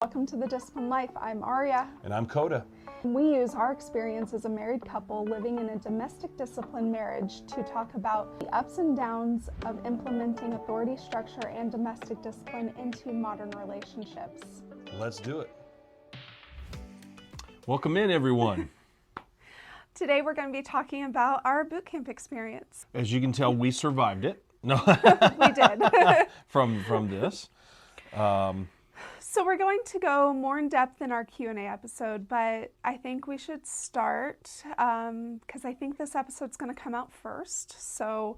Welcome to The Disciplined Life. I'm Aria. And I'm Coda. We use our experience as a married couple living in a domestic discipline marriage to talk about the ups and downs of implementing authority structure and domestic discipline into modern relationships. Let's do it. Welcome in, everyone. Today we're going to be talking about our boot camp experience. As you can tell, we survived it. No, We did. from this. So we're going to go more in depth in our Q&A episode, but I think we should start because I think this episode's going to come out first. So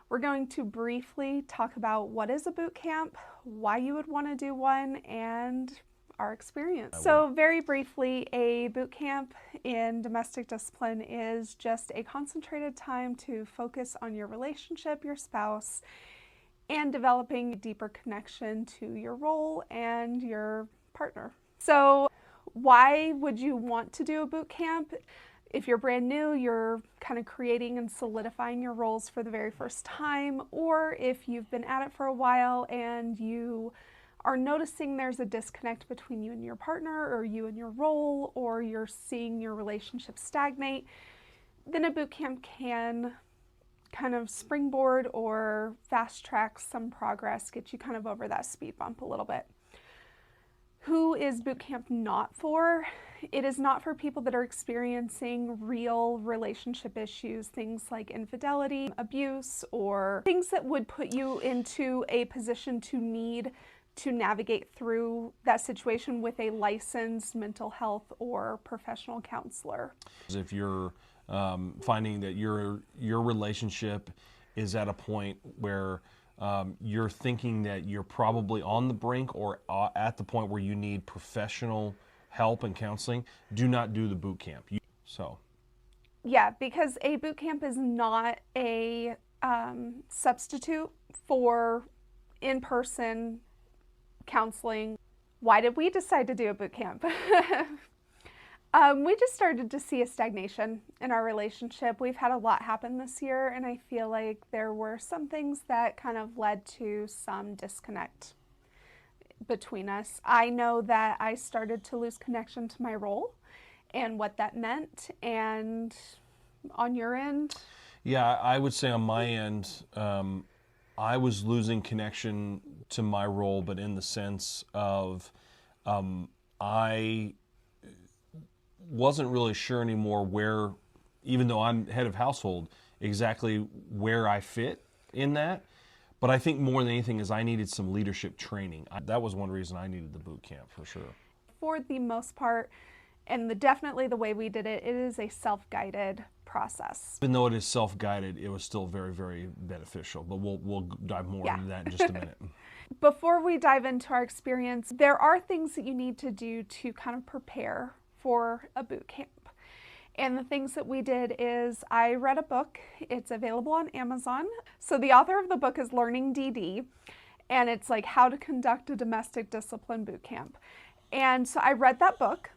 we're going to briefly talk about what is a boot camp, why you would want to do one, and our experience. So very briefly, a boot camp in domestic discipline is just a concentrated time to focus on your relationship, your spouse, and developing a deeper connection to your role and your partner. So why would you want to do a boot camp? If you're brand new, you're kind of creating and solidifying your roles for the very first time, or if you've been at it for a while and you are noticing there's a disconnect between you and your partner, or you and your role, or you're seeing your relationship stagnate, then a boot camp can kind of springboard or fast track some progress, get you kind of over that speed bump a little bit. Who is boot camp not for? It is not for people that are experiencing real relationship issues, things like infidelity, abuse, or things that would put you into a position to need to navigate through that situation with a licensed mental health or professional counselor. If you're finding that your relationship is at a point where you're thinking that you're probably on the brink or at the point where you need professional help and counseling, do not do the boot camp. Yeah, because a boot camp is not a substitute for in-person counseling. Why did we decide to do a boot camp? We just started to see a stagnation in our relationship. We've had a lot happen this year, and I feel like there were some things that kind of led to some disconnect between us. I know that I started to lose connection to my role and what that meant. And on your end? Yeah, I would say on my end, I was losing connection to my role, but in the sense of I wasn't really sure anymore where, even though I'm head of household, exactly where I fit in that. But I think more than anything is I needed some leadership training. That was one reason I needed the boot camp for sure. For the most part, and definitely the way we did it, it is a self-guided process. Even though it is self-guided, it was still very, very beneficial. But we'll dive more into that in just a minute. Before we dive into our experience, there are things that you need to do to kind of prepare for a boot camp. And the things that we did is I read a book. It's available on Amazon. So the author of the book is Learning DD, and it's like how to conduct a domestic discipline boot camp. And so I read that book,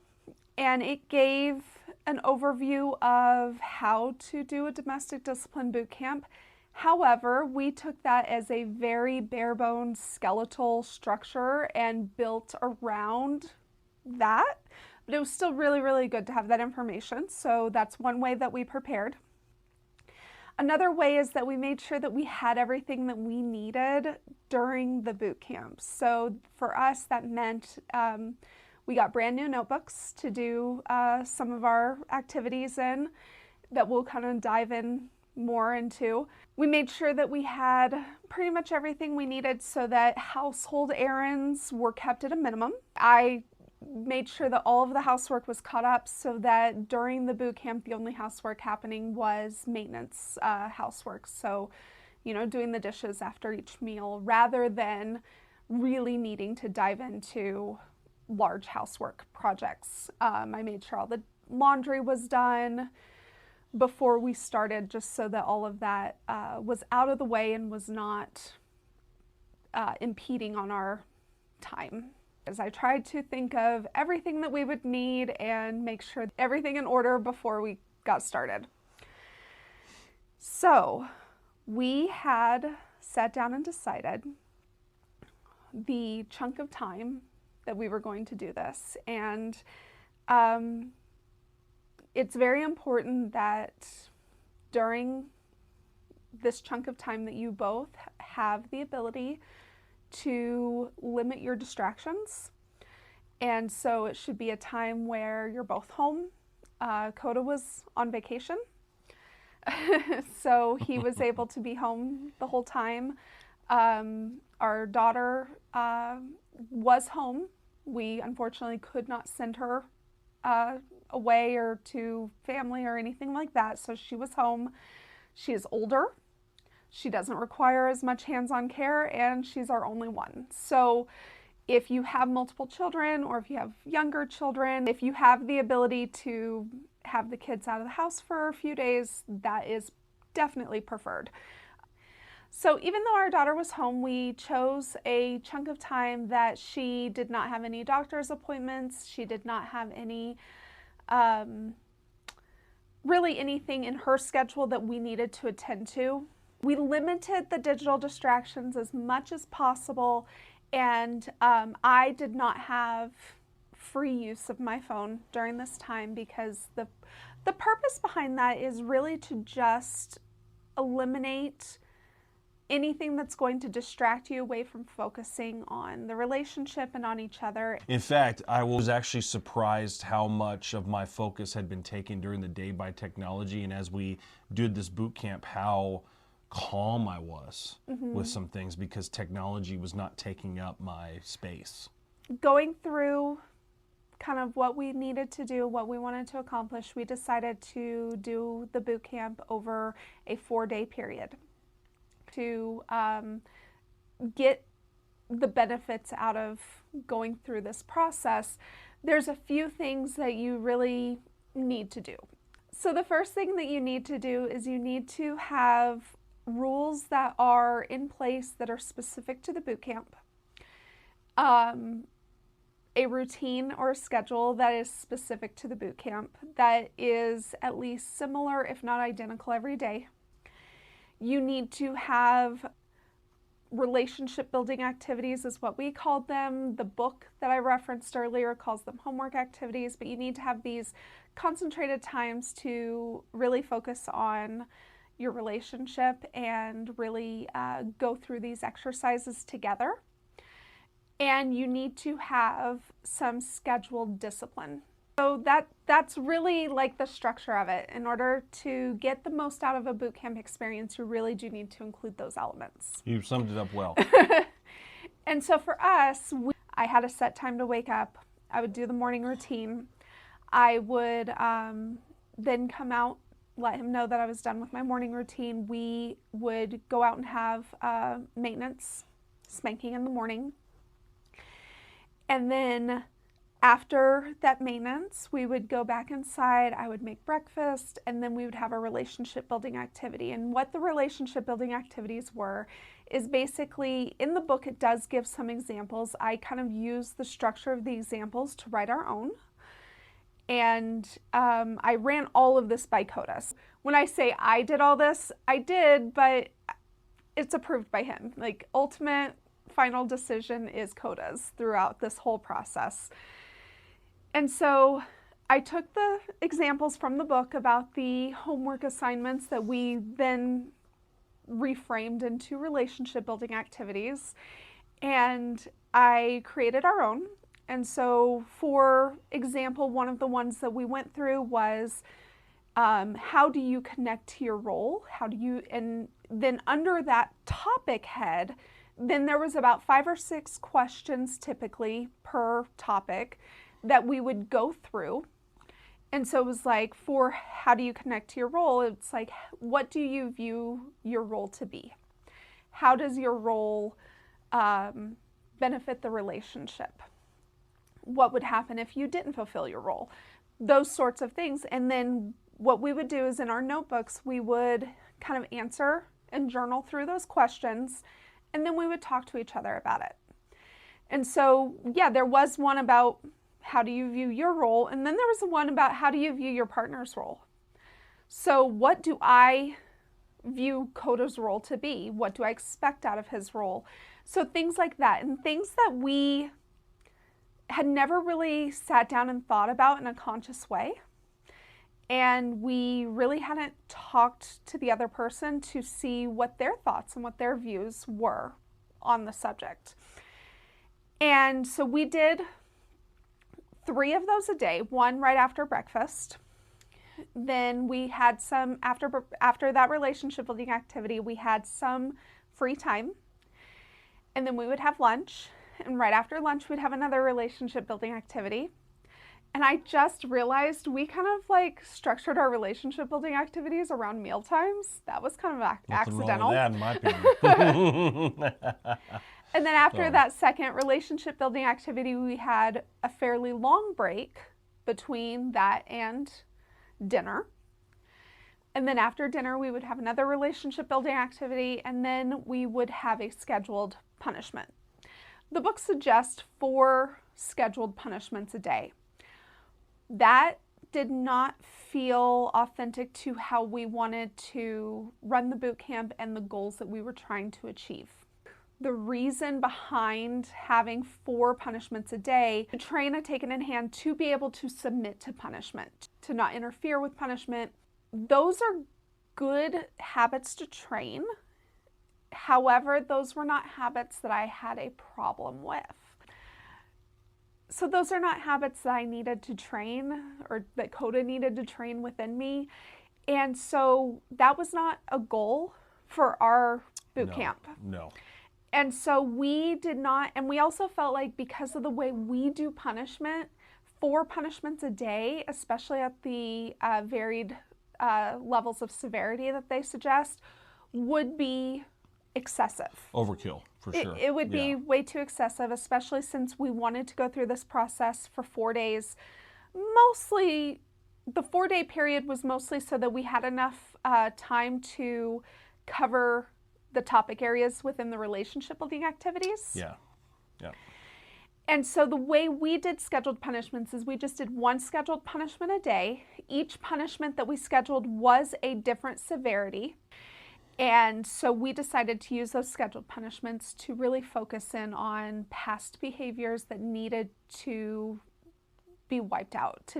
and it gave an overview of how to do a domestic discipline boot camp. However, we took that as a very bare bones skeletal structure and built around that. But it was still really, really good to have that information. So that's one way that we prepared. Another way is that we made sure that we had everything that we needed during the boot camp. So for us, that meant we got brand new notebooks to do some of our activities in that we'll kind of dive in more into. We made sure that we had pretty much everything we needed so that household errands were kept at a minimum. I made sure that all of the housework was caught up so that during the boot camp, the only housework happening was maintenance housework. So, doing the dishes after each meal rather than really needing to dive into large housework projects. I made sure all the laundry was done before we started, just so that all of that was out of the way and was not impeding on our time. As I tried to think of everything that we would need and make sure everything in order before we got started. So we had sat down and decided the chunk of time that we were going to do this. And it's very important that during this chunk of time that you both have the ability to limit your distractions. And so it should be a time where you're both home. Coda was on vacation, so he was able to be home the whole time. Our daughter was home. We unfortunately could not send her away or to family or anything like that, so she was home. She is older. She doesn't require as much hands-on care, and she's our only one. So if you have multiple children or if you have younger children, if you have the ability to have the kids out of the house for a few days, that is definitely preferred. So even though our daughter was home, we chose a chunk of time that she did not have any doctor's appointments. She did not have any, really anything in her schedule that we needed to attend to. We limited the digital distractions as much as possible, and I did not have free use of my phone during this time because the purpose behind that is really to just eliminate anything that's going to distract you away from focusing on the relationship and on each other. In fact, I was actually surprised how much of my focus had been taken during the day by technology, and as we did this boot camp, how calm I was with some things because technology was not taking up my space. Going through kind of what we needed to do, what we wanted to accomplish, we decided to do the boot camp over a 4-day period to get the benefits out of going through this process. There's a few things that you really need to do. So the first thing that you need to do is you need to have rules that are in place that are specific to the boot camp. A routine or a schedule that is specific to the boot camp that is at least similar, if not identical, every day. You need to have relationship building activities is what we called them. The book that I referenced earlier calls them homework activities, but you need to have these concentrated times to really focus on your relationship and really go through these exercises together. And you need to have some scheduled discipline. So that's really like the structure of it. In order to get the most out of a boot camp experience, you really do need to include those elements. You summed it up well. And so for us, I had a set time to wake up. I would do the morning routine. I would then come out, let him know that I was done with my morning routine. We would go out and have maintenance, spanking in the morning. And then after that maintenance, we would go back inside, I would make breakfast, and then we would have a relationship building activity. And what the relationship building activities were is basically, in the book it does give some examples. I kind of use the structure of the examples to write our own. And I ran all of this by Coda. When I say I did all this, I did, but it's approved by him. Like, ultimate final decision is Coda's throughout this whole process. And so I took the examples from the book about the homework assignments that we then reframed into relationship building activities, and I created our own. And so, for example, one of the ones that we went through was how do you connect to your role? How do you, and then under that topic head, then there was about 5 or 6 questions typically per topic that we would go through. And so it was like, for how do you connect to your role, it's like, what do you view your role to be? How does your role benefit the relationship? What would happen if you didn't fulfill your role? Those sorts of things. And then what we would do is in our notebooks, we would kind of answer and journal through those questions, and then we would talk to each other about it. And so, yeah, there was one about how do you view your role, and then there was one about how do you view your partner's role. So what do I view Coda's role to be? What do I expect out of his role? So things like that, and things that we had never really sat down and thought about in a conscious way. And we really hadn't talked to the other person to see what their thoughts and what their views were on the subject. And so we did 3 of those a day, one right after breakfast. Then we had some, after that relationship building activity, we had some free time. And then we would have lunch. And right after lunch, we'd have another relationship building activity. And I just realized we kind of like structured our relationship building activities around meal times. That was kind of accidental. Nothing wrong with that, in my opinion. And then after that second relationship building activity, we had a fairly long break between that and dinner. And then after dinner, we would have another relationship building activity, and then we would have a scheduled punishment. The book suggests 4 scheduled punishments a day. That did not feel authentic to how we wanted to run the boot camp and the goals that we were trying to achieve. The reason behind having 4 punishments a day, to train a taken in hand to be able to submit to punishment, to not interfere with punishment, those are good habits to train. However, those were not habits that I had a problem with. So those are not habits that I needed to train, or that Coda needed to train within me. And so that was not a goal for our boot camp. No. And so we did not, and we also felt like because of the way we do punishment, 4 punishments a day, especially at the varied levels of severity that they suggest, would be excessive. Overkill, for sure. It would be way too excessive, especially since we wanted to go through this process for 4 days. Mostly, the 4-day period was mostly so that we had enough time to cover the topic areas within the relationship building activities. Yeah. And so the way we did scheduled punishments is we just did 1 scheduled punishment a day. Each punishment that we scheduled was a different severity. And so we decided to use those scheduled punishments to really focus in on past behaviors that needed to be wiped out,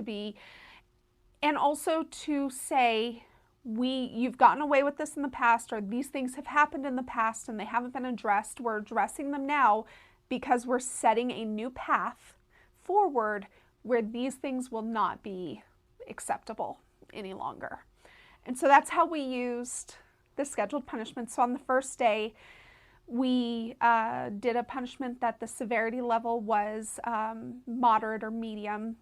and also to say, you've gotten away with this in the past, or these things have happened in the past and they haven't been addressed. We're addressing them now because we're setting a new path forward where these things will not be acceptable any longer. And so that's how we used the scheduled punishment. So on the first day, we did a punishment that the severity level was moderate or medium.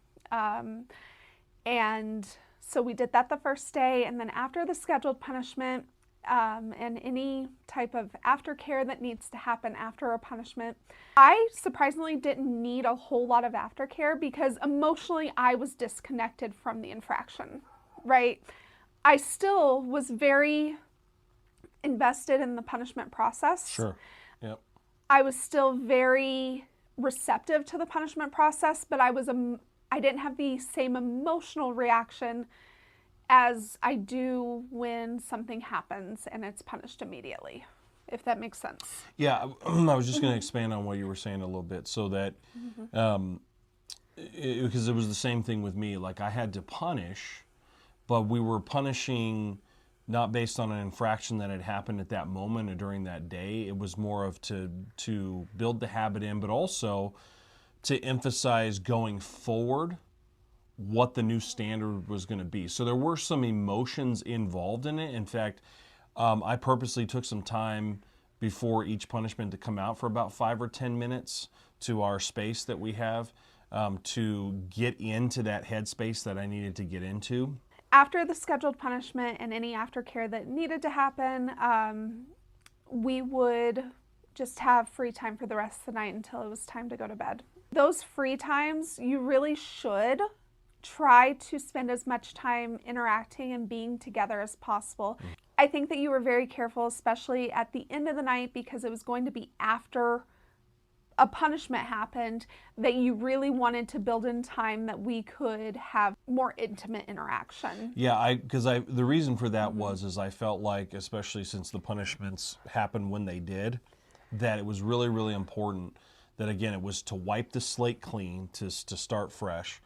And so we did that the first day, and then after the scheduled punishment and any type of aftercare that needs to happen after a punishment, I surprisingly didn't need a whole lot of aftercare because emotionally I was disconnected from the infraction, right? I still was very invested in the punishment process. Sure. Yep. I was still very receptive to the punishment process, but I didn't have the same emotional reaction as I do when something happens and it's punished immediately, if that makes sense. Yeah, I was just going to expand on what you were saying a little bit, so that, because it was the same thing with me. Like, I had to punish, but we were punishing not based on an infraction that had happened at that moment or during that day. It was more of to build the habit in, but also to emphasize going forward what the new standard was going to be. So there were some emotions involved in it. In fact, I purposely took some time before each punishment to come out for about 5 or 10 minutes to our space that we have to get into that headspace that I needed to get into. After the scheduled punishment and any aftercare that needed to happen, we would just have free time for the rest of the night until it was time to go to bed. Those free times, you really should try to spend as much time interacting and being together as possible. I think that you were very careful, especially at the end of the night, because it was going to be after a punishment happened, that you really wanted to build in time that we could have more intimate interaction. Yeah, the reason for that is I felt like, especially since the punishments happened when they did, that it was really, really important that again, it was to wipe the slate clean, to start fresh.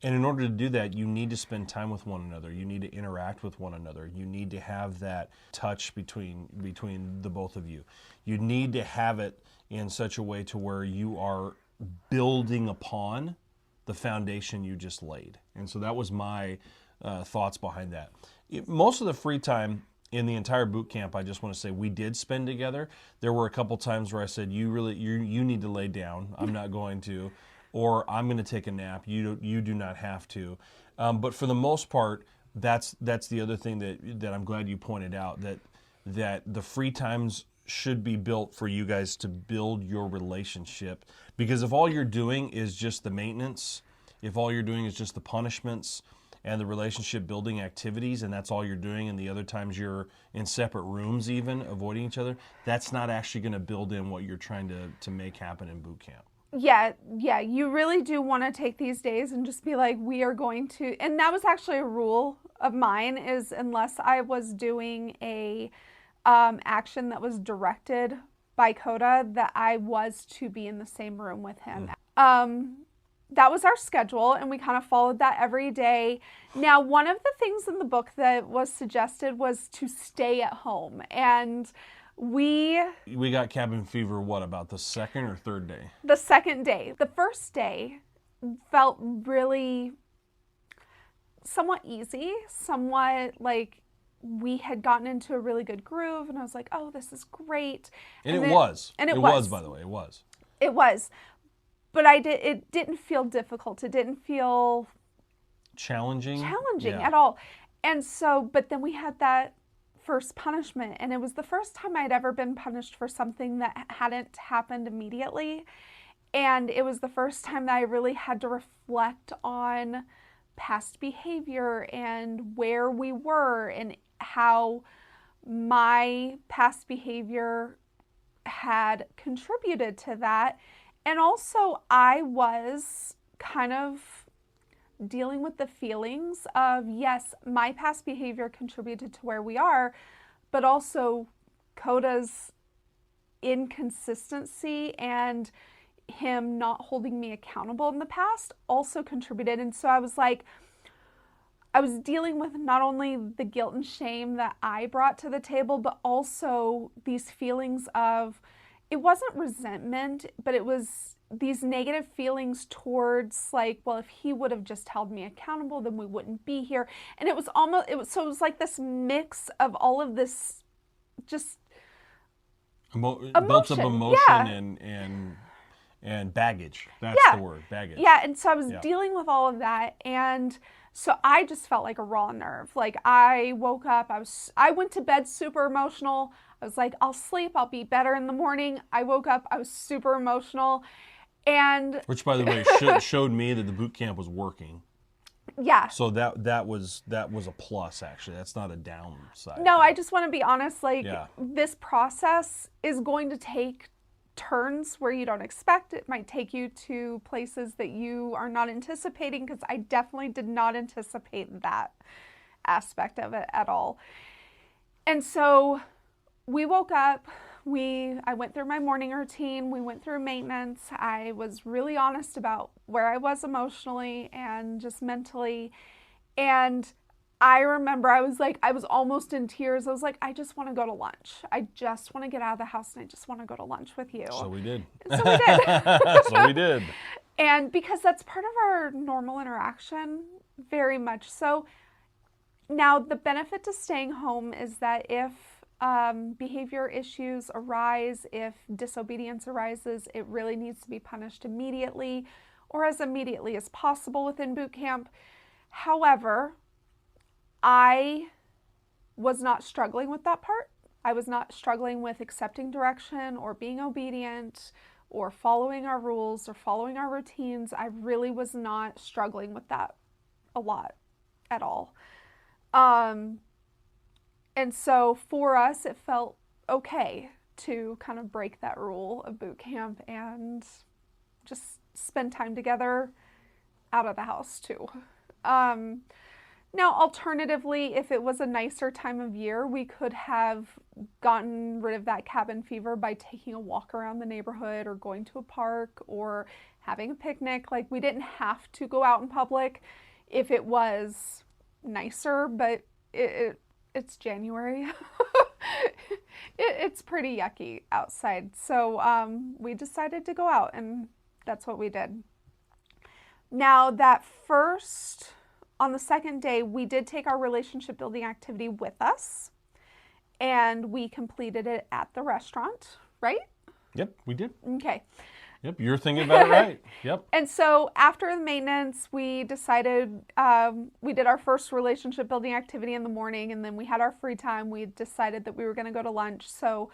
And in order to do that, you need to spend time with one another. You need to interact with one another. You need to have that touch between the both of you. You need to have it in such a way to where you are building upon the foundation you just laid. And so that was my thoughts behind that. Most of the free time in the entire boot camp, I just want to say we did spend together. There were a couple times where I said, you need to lay down. I'm not going to. Or I'm going to take a nap. You do not have to. But for the most part, that's the other thing that I'm glad you pointed out, that the free times should be built for you guys to build your relationship. Because if all you're doing is just the maintenance, if all you're doing is just the punishments and the relationship building activities, and that's all you're doing, and the other times you're in separate rooms even, avoiding each other, that's not actually going to build in what you're trying to make happen in boot camp. Yeah, you really do want to take these days and just be like, we are going to, and that was actually a rule of mine, is unless I was doing a action that was directed by Coda, that I was to be in the same room with him. That was our schedule, and we kind of followed that every day. Now, one of the things in the book that was suggested was to stay at home, and we got cabin fever, what, about the second or third day? The second day. The first day felt really somewhat easy, somewhat like we had gotten into a really good groove, and I was like, oh, this is great. And it was, by the way, it was. It was. But it didn't feel difficult. It didn't feel challenging at all. And so, but then we had that first punishment, and it was the first time I'd ever been punished for something that hadn't happened immediately. And it was the first time that I really had to reflect on past behavior and where we were and how my past behavior had contributed to that. And also, I was kind of dealing with the feelings of, yes, my past behavior contributed to where we are, but also Coda's inconsistency and him not holding me accountable in the past also contributed. And so I was like, I was dealing with not only the guilt and shame that I brought to the table, but also these feelings of, it wasn't resentment, but it was these negative feelings towards like, well, if he would have just held me accountable, then we wouldn't be here. And it was like this mix of all of this just built up emotion, yeah. and baggage. That's the word, baggage. Yeah, and so I was dealing with all of that, and so I just felt like a raw nerve. Like I woke up, I went to bed super emotional. I was like, I'll sleep, I'll be better in the morning. I woke up, I was super emotional. And which, by the way, showed me that the boot camp was working. Yeah. So that was a plus, actually. That's not a downside. No, I just want to be honest. Like, this process is going to take turns where you don't expect. It might take you to places that you are not anticipating, because I definitely did not anticipate that aspect of it at all. And so we woke up, I went through my morning routine, we went through maintenance. I was really honest about where I was emotionally and just mentally. And I remember I was almost in tears. I was like, I just want to go to lunch. I just want to get out of the house and I just want to go to lunch with you. So we did. So we did. And because that's part of our normal interaction, very much so. Now, the benefit to staying home is that if behavior issues arise, if disobedience arises, it really needs to be punished immediately, or as immediately as possible within boot camp. However, I was not struggling with that part. I was not struggling with accepting direction or being obedient or following our rules or following our routines. I really was not struggling with that a lot at all. And so for us, it felt okay to kind of break that rule of boot camp and just spend time together out of the house too. Now, alternatively, if it was a nicer time of year, we could have gotten rid of that cabin fever by taking a walk around the neighborhood or going to a park or having a picnic. Like, we didn't have to go out in public if it was nicer, but it's January. It's pretty yucky outside. So we decided to go out, and that's what we did. Now, on the second day, we did take our relationship building activity with us, and we completed it at the restaurant, right? Yep, we did. Okay. Yep, you're thinking about it right. Yep. And so after the maintenance, we decided we did our first relationship building activity in the morning, and then we had our free time. We decided that we were going to go to lunch. So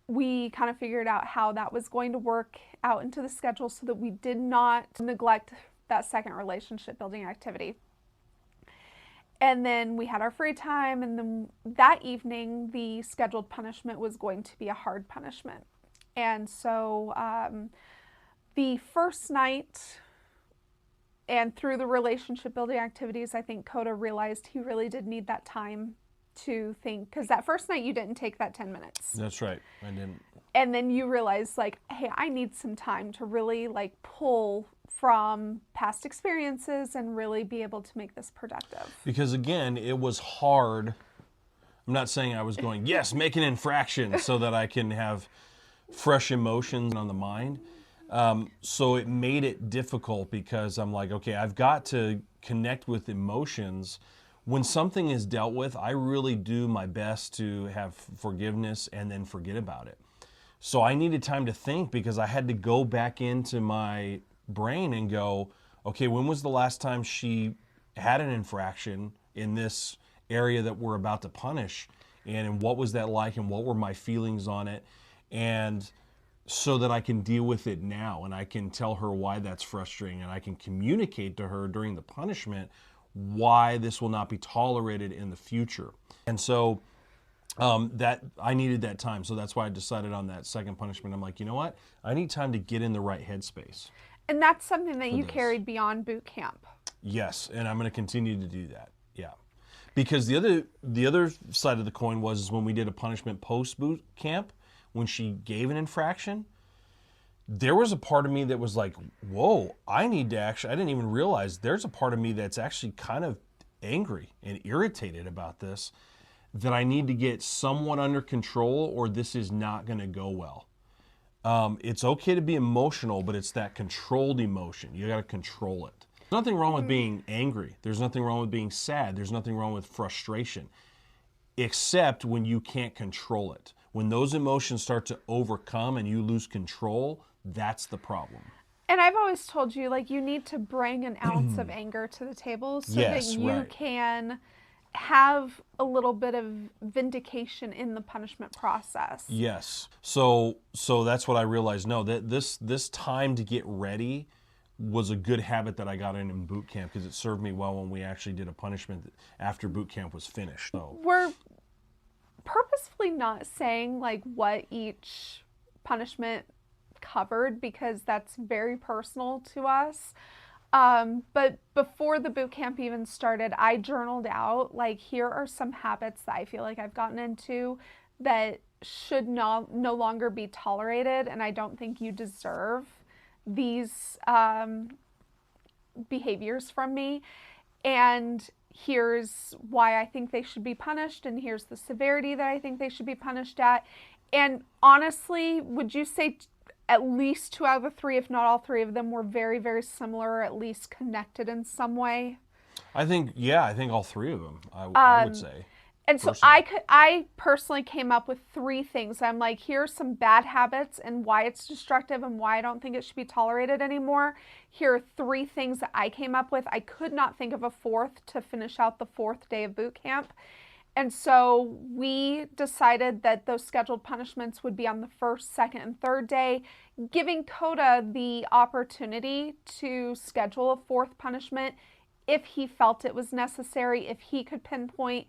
we kind of figured out how that was going to work out into the schedule so that we did not neglect that second relationship building activity. And then we had our free time, and then that evening, the scheduled punishment was going to be a hard punishment. And so the first night and through the relationship building activities, I think Coda realized he really did need that time to think, because that first night you didn't take that 10 minutes. That's right, I didn't. And then you realized, like, hey, I need some time to really like pull from past experiences and really be able to make this productive. Because again, it was hard. I'm not saying I was going, yes, make an infraction so that I can have fresh emotions on the mind. So it made it difficult because I'm like, okay, I've got to connect with emotions. When something is dealt with, I really do my best to have forgiveness and then forget about it. So I needed time to think because I had to go back into my brain and go, okay, when was the last time she had an infraction in this area that we're about to punish? And what was that like, and what were my feelings on it? And so that I can deal with it now, and I can tell her why that's frustrating, and I can communicate to her during the punishment why this will not be tolerated in the future. And so that I needed that time. So that's why I decided on that second punishment. I'm like, you know what? I need time to get in the right headspace. And that's something that you carried beyond boot camp. Yes, and I'm going to continue to do that. Yeah. Because the other side of the coin was when we did a punishment post boot camp, when she gave an infraction, there was a part of me that was like, whoa, I didn't even realize there's a part of me that's actually kind of angry and irritated about this, that I need to get somewhat under control or this is not going to go well. It's okay to be emotional, but it's that controlled emotion. You got to control it. There's nothing wrong with being angry. There's nothing wrong with being sad. There's nothing wrong with frustration, except when you can't control it. When those emotions start to overcome and you lose control, that's the problem. And I've always told you, like, you need to bring an ounce of anger to the table so that you can have a little bit of vindication in the punishment process. Yes. So that's what I realized. No, that this time to get ready was a good habit that I got in boot camp, because it served me well when we actually did a punishment after boot camp was finished. So we're purposefully not saying like what each punishment covered, because that's very personal to us. But before the boot camp even started, I journaled out, like, here are some habits that I feel like I've gotten into that should no longer be tolerated, and I don't think you deserve these behaviors from me. And here's why I think they should be punished, and here's the severity that I think they should be punished at. And honestly, would you say at least 2 out of the 3, if not all 3 of them, were very, very similar, or at least connected in some way? I think all 3 of them, I would say. And so I personally came up with 3 things. I'm like, here's some bad habits and why it's destructive and why I don't think it should be tolerated anymore. Here are 3 things that I came up with. I could not think of a 4th to finish out the 4th day of boot camp. And so we decided that those scheduled punishments would be on the 1st, 2nd, and 3rd day, giving Coda the opportunity to schedule a 4th punishment if he felt it was necessary, if he could pinpoint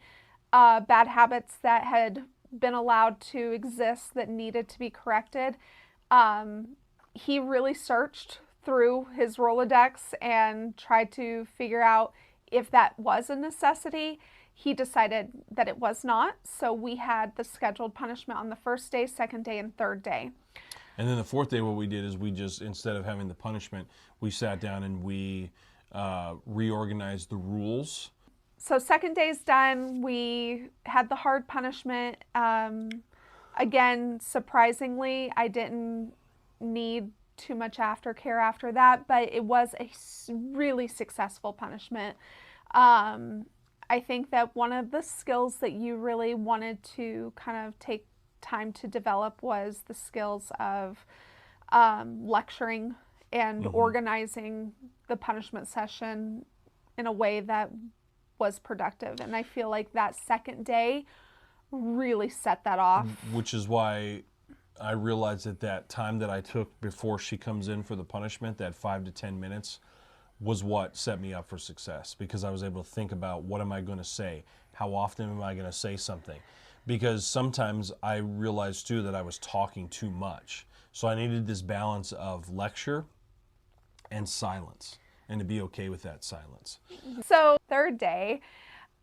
bad habits that had been allowed to exist that needed to be corrected. He really searched through his Rolodex and tried to figure out if that was a necessity, he decided that it was not. So we had the scheduled punishment on the first day, second day, and third day. And then the fourth day, what we did is we just, instead of having the punishment, we sat down and we reorganized the rules. So second day's done. We had the hard punishment. Again, surprisingly, I didn't need too much aftercare after that, but it was a really successful punishment. I think that one of the skills that you really wanted to kind of take time to develop was the skills of lecturing and organizing the punishment session in a way that was productive. And I feel like that second day really set that off. Which is why I realized that that time that I took before she comes in for the punishment, that 5 to 10 minutes, was what set me up for success, because I was able to think about, what am I going to say? How often am I going to say something? Because sometimes I realized too that I was talking too much. So I needed this balance of lecture and silence, and to be okay with that silence. So third day,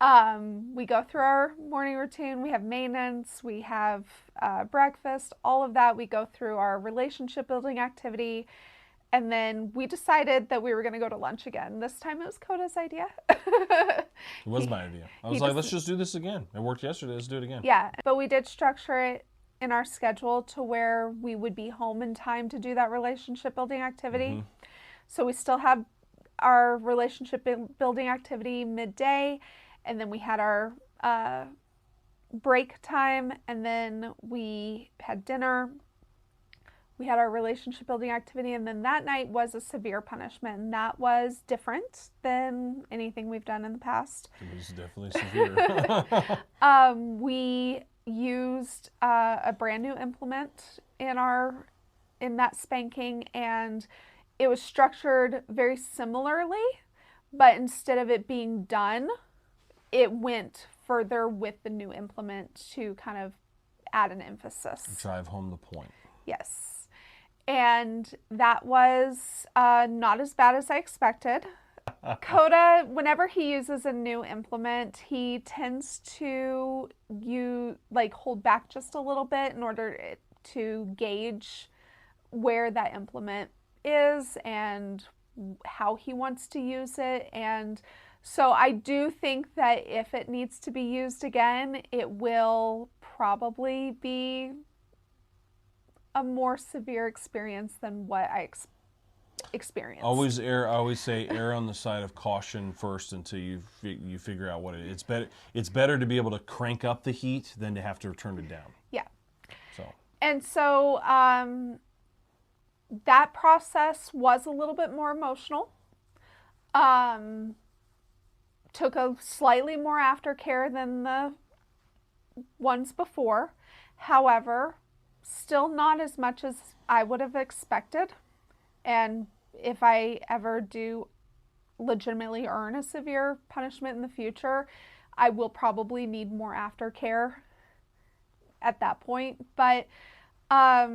we go through our morning routine. We have maintenance, we have breakfast, all of that. We go through our relationship building activity. And then we decided that we were going to go to lunch again. This time it was Coda's idea. It was my idea. I was like, let's just do this again. It worked yesterday. Let's do it again. Yeah, but we did structure it in our schedule to where we would be home in time to do that relationship building activity. So we still had our relationship building activity midday, and then we had our break time, and then we had dinner. We had our relationship building activity, and then that night was a severe punishment, and that was different than anything we've done in the past. It was definitely severe. We used a brand new implement in that spanking, and it was structured very similarly, but instead of it being done, it went further with the new implement to kind of add an emphasis. Drive home the point. Yes. And that was not as bad as I expected. Coda, whenever he uses a new implement, he tends to hold back just a little bit in order to gauge where that implement is and how he wants to use it. And so I do think that if it needs to be used again, it will probably be a more severe experience than what I experienced. I always say err on the side of caution first until you figure out what it is. It's better to be able to crank up the heat than to have to turn it down. Yeah. So. And so that process was a little bit more emotional. Took a slightly more aftercare than the ones before. However, still not as much as I would have expected. And if I ever do legitimately earn a severe punishment in the future, I will probably need more aftercare at that point. But yeah,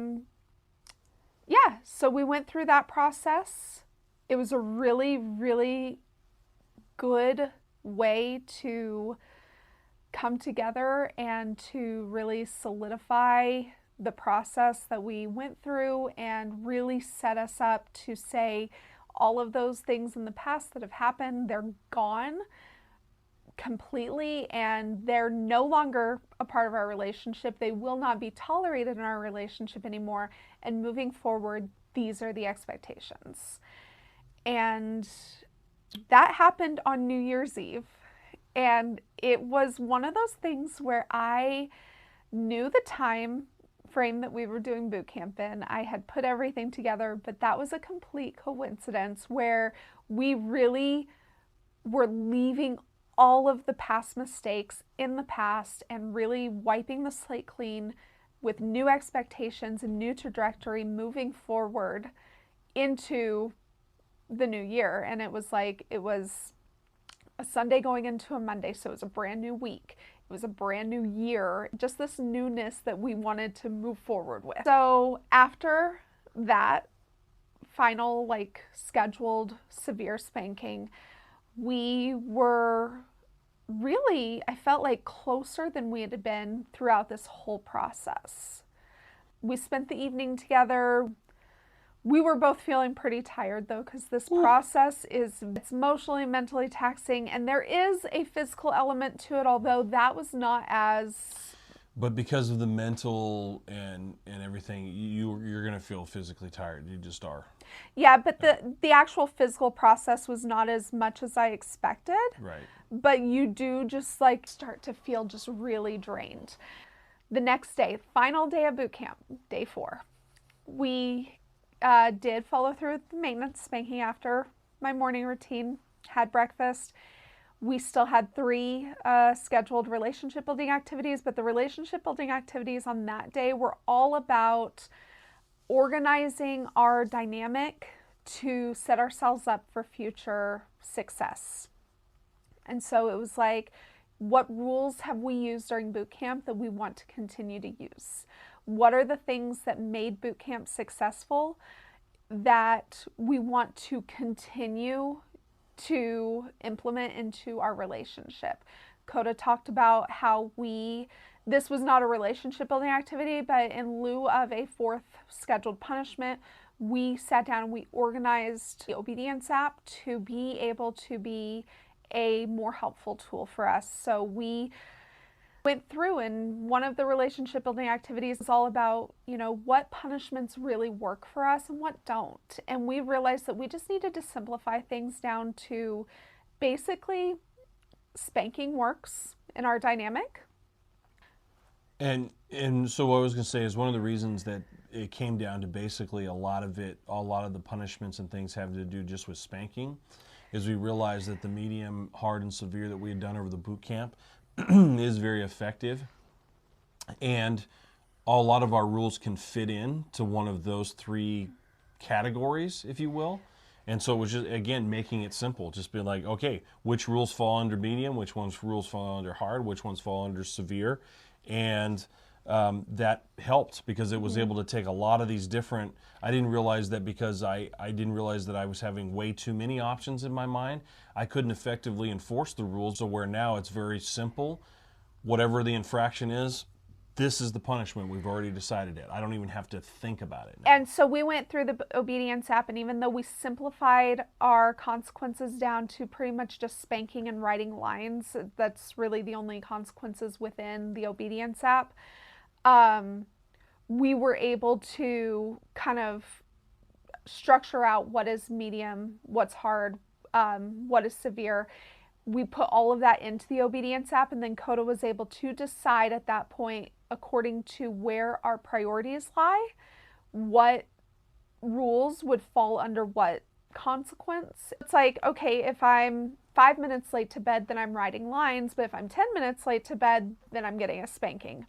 so we went through that process. It was a really, really good way to come together and to really solidify the process that we went through and really set us up to say all of those things in the past that have happened, they're gone completely and they're no longer a part of our relationship. They will not be tolerated in our relationship anymore. And moving forward, these are the expectations. And that happened on New Year's Eve. And it was one of those things where I knew the time frame that we were doing boot camp in. I had put everything together, but that was a complete coincidence where we really were leaving all of the past mistakes in the past and really wiping the slate clean with new expectations and new trajectory moving forward into the new year. And it was a Sunday going into a Monday, so it was a brand new week. It was a brand new year, just this newness that we wanted to move forward with. So after that final scheduled severe spanking, We were really, I felt like, closer than we had been throughout this whole process. We spent the evening together. We were both feeling pretty tired though, because this process it's emotionally and mentally taxing, and there is a physical element to it, although that was not as. But because of the mental and everything, you're going to feel physically tired. You just are. Yeah, but the actual physical process was not as much as I expected. Right. But you do just like start to feel just really drained. The next day, final day of boot camp, day 4, we did follow through with the maintenance spanking after my morning routine, had breakfast. We still had 3 scheduled relationship building activities, but the relationship building activities on that day were all about organizing our dynamic to set ourselves up for future success. And so it was like, what rules have we used during boot camp that we want to continue to use? What are the things that made boot camp successful that we want to continue to implement into our relationship? Coda talked about how this was not a relationship building activity, but in lieu of a 4th scheduled punishment, we sat down and we organized the obedience app to be able to be a more helpful tool for us. So we went through, and one of the relationship building activities is all about, what punishments really work for us and what don't. And we realized that we just needed to simplify things down to basically spanking works in our dynamic. And so what I was going to say is one of the reasons that it came down to basically a lot of the punishments and things have to do just with spanking is we realized that the medium, hard, and severe that we had done over the boot camp is very effective. And a lot of our rules can fit in to one of those 3 categories, if you will. And so it was just, again, making it simple. Just being like, okay, which rules fall under medium, which rules fall under hard, which ones fall under severe. And that helped because it was able to take a lot of these different. I didn't realize that because I didn't realize that I was having way too many options in my mind. I couldn't effectively enforce the rules. So where now it's very simple. Whatever the infraction is, this is the punishment. We've already decided it. I don't even have to think about it now. And so we went through the obedience app, and even though we simplified our consequences down to pretty much just spanking and writing lines, that's really the only consequences within the obedience app, we were able to kind of structure out what is medium, what's hard, what is severe. We put all of that into the obedience app, and then Coda was able to decide at that point, according to where our priorities lie, what rules would fall under what consequence. It's like, okay, if I'm 5 minutes late to bed, then I'm writing lines, but if I'm 10 minutes late to bed, then I'm getting a spanking.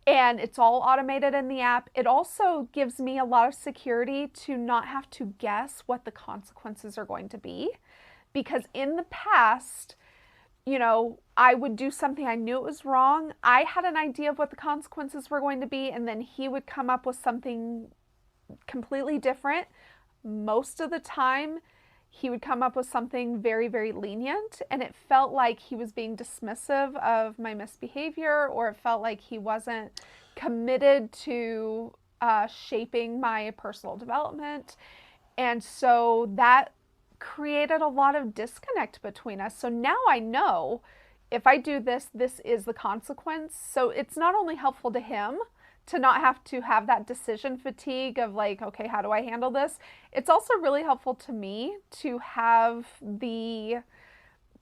And it's all automated in the app. It also gives me a lot of security to not have to guess what the consequences are going to be. Because in the past, I would do something, I knew it was wrong. I had an idea of what the consequences were going to be, and then he would come up with something completely different. Most of the time, he would come up with something very, very lenient, and it felt like he was being dismissive of my misbehavior, or it felt like he wasn't committed to shaping my personal development. And so that created a lot of disconnect between us. So now I know if I do this, this is the consequence. So it's not only helpful to him to not have to have that decision fatigue of like, okay, how do I handle this? It's also really helpful to me to have the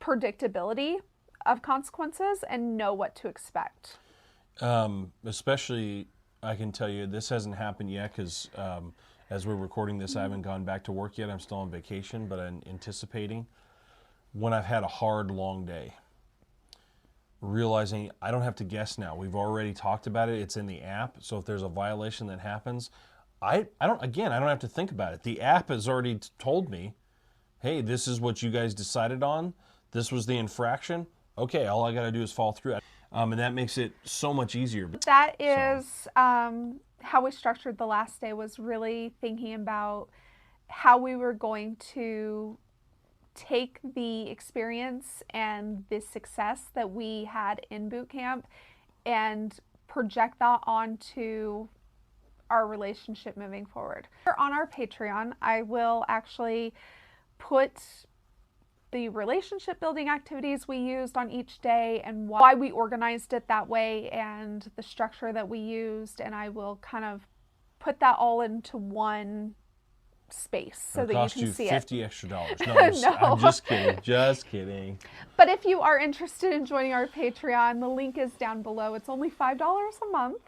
predictability of consequences and know what to expect. Especially, I can tell you, this hasn't happened yet because as we're recording this, I haven't gone back to work yet. I'm still on vacation, but I'm anticipating when I've had a hard, long day, realizing I don't have to guess now. We've already talked about it. It's in the app. So if there's a violation that happens, I don't have to think about it. The app has already told me, hey, this is what you guys decided on. This was the infraction. Okay, all I got to do is follow through. And that makes it so much easier. That is how we structured the last day, was really thinking about how we were going to take the experience and the success that we had in boot camp and project that onto our relationship moving forward. On our Patreon, I will actually put the relationship building activities we used on each day and why we organized it that way and the structure that we used, and I will kind of put that all into one space so that you can see it. $50 extra. No, I'm just kidding. Just kidding. But if you are interested in joining our Patreon, the link is down below. It's only $5 a month.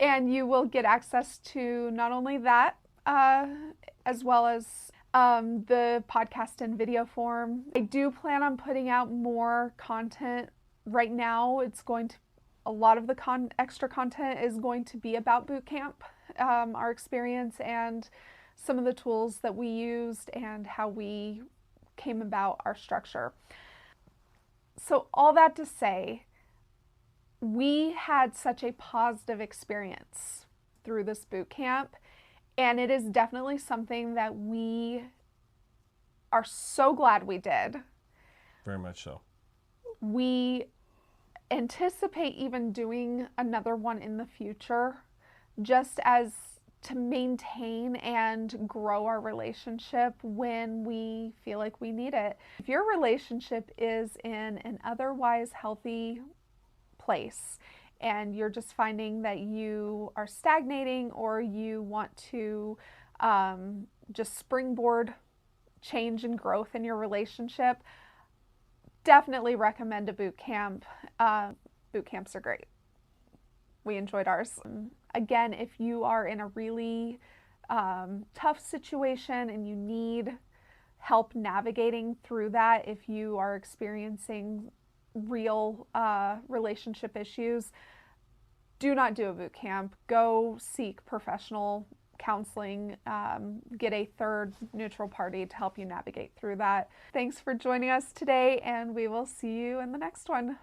And you will get access to not only that, as well as the podcast in video form. I do plan on putting out more content. Right now, a lot of the extra content is going to be about boot camp, our experience, and some of the tools that we used and how we came about our structure. So all that to say, we had such a positive experience through this boot camp, and it is definitely something that we are so glad we did. Very much so. We anticipate even doing another one in the future, just as to maintain and grow our relationship when we feel like we need it. If your relationship is in an otherwise healthy place and you're just finding that you are stagnating or you want to just springboard change and growth in your relationship, definitely recommend a boot camp. Boot camps are great. We enjoyed ours. Again, if you are in a really tough situation and you need help navigating through that, if you are experiencing real relationship issues, do not do a boot camp. Go seek professional counseling. Get a third neutral party to help you navigate through that. Thanks for joining us today, and we will see you in the next one.